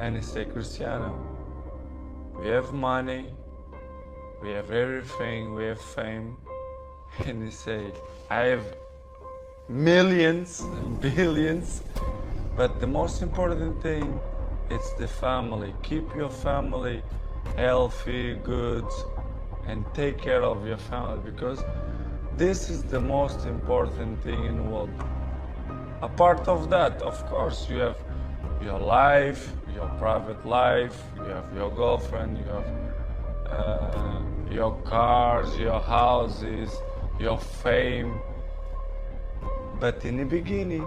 And he say, Cristiano, we have money, we have everything, we have fame. And he say, I have millions, billions, but the most important thing is the family. Keep your family healthy, good, and take care of your family, because this is the most important thing in the world. Apart of that, of course, you have your life, your private life, you have your girlfriend, you have your cars, your houses, your fame. But in the beginning,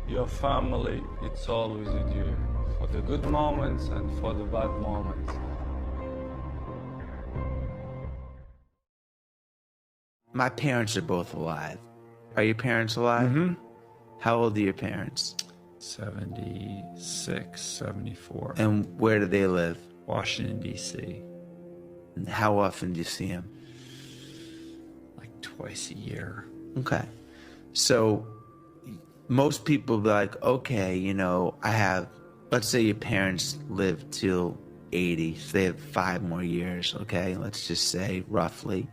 your family, it's always with you, for the good moments and for the bad moments. My parents are both alive. Are your parents alive? Mm-hmm. How old are your parents? 76, 74. And where do they live? Washington, D.C. And how often do you see them? Like twice a year. Okay. So most people be like, okay, you know, I have, let's say your parents live till 80, so they have 5 more years, okay? Let's just say roughly.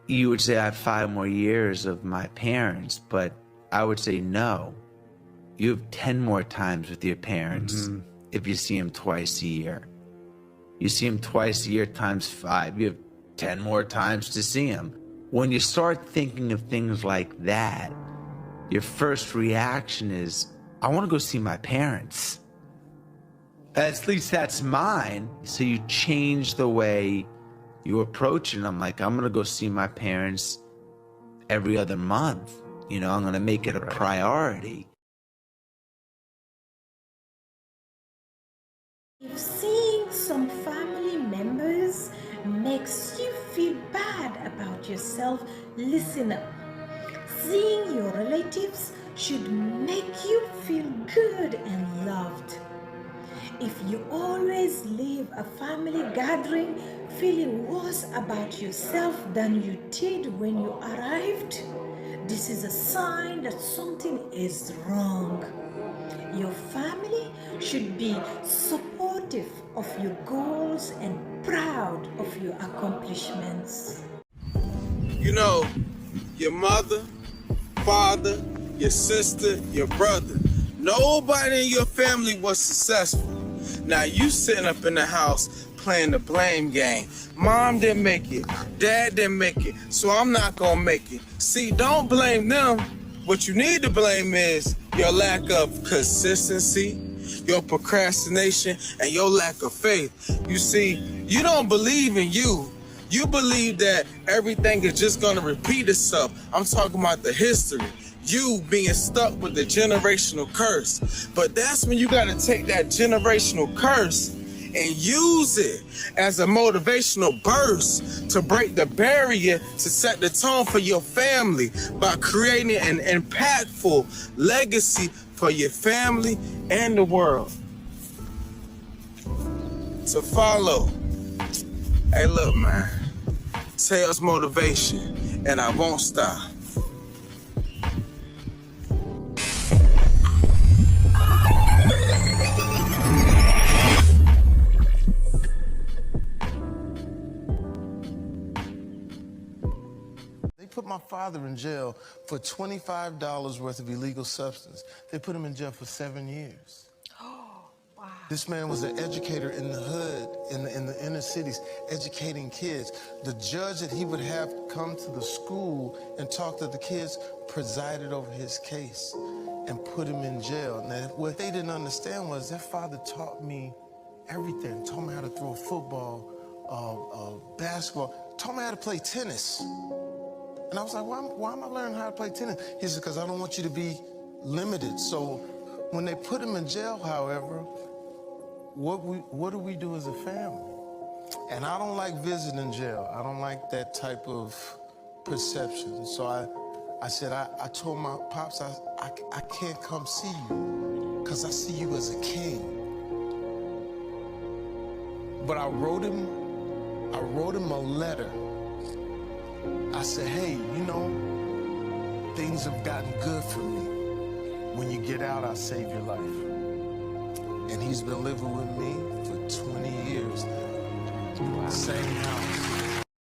You would say I have 5 more years of my parents, but I would say no. You have 10 more times with your parents if you see them twice a year. You see them twice a year times 5, you have 10 more times to see them. When you start thinking of things like that, your first reaction is, I want to go see my parents. At least that's mine. So you change the way you approach it. I'm like, I'm going to go see my parents every other month. You know, I'm going to make it a priority. If seeing some family members makes you feel bad about yourself, listen up. Seeing your relatives should make you feel good and loved. If you always leave a family gathering feeling worse about yourself than you did when you arrived, this is a sign that something is wrong. Your family should be supportive of your goals and proud of your accomplishments. You know, your mother, father, your sister, your brother, nobody in your family was successful. Now you sitting up in the house playing the blame game. Mom didn't make it, dad didn't make it, so I'm not gonna make it. See, don't blame them. What you need to blame is your lack of consistency, your procrastination, and your lack of faith. You see, you don't believe in you. You believe that everything is just gonna repeat itself. I'm talking about the history. You being stuck with the generational curse. But that's when you gotta take that generational curse and use it as a motivational burst to break the barrier, to set the tone for your family by creating an impactful legacy for your family and the world. To follow. Hey, look, man. Sales motivation, and I won't stop. Put my father in jail for $25 worth of illegal substance. They put him in jail for 7 years. Oh, wow. This man was an educator in the hood, in the inner cities, educating kids. The judge that he would have come to the school and talk to the kids presided over his case and put him in jail. Now, what they didn't understand was their father taught me everything. Taught me how to throw a football, basketball, taught me how to play tennis. And I was like, why am I learning how to play tennis? He said, because I don't want you to be limited. So when they put him in jail, however, what do we do as a family? And I don't like visiting jail. I don't like that type of perception. So I said, I told my pops, I can't come see you because I see you as a king. But I wrote him a letter. I said, hey, you know, things have gotten good for me. When you get out, I'll save your life. And he's been living with me for 20 years now. Same house.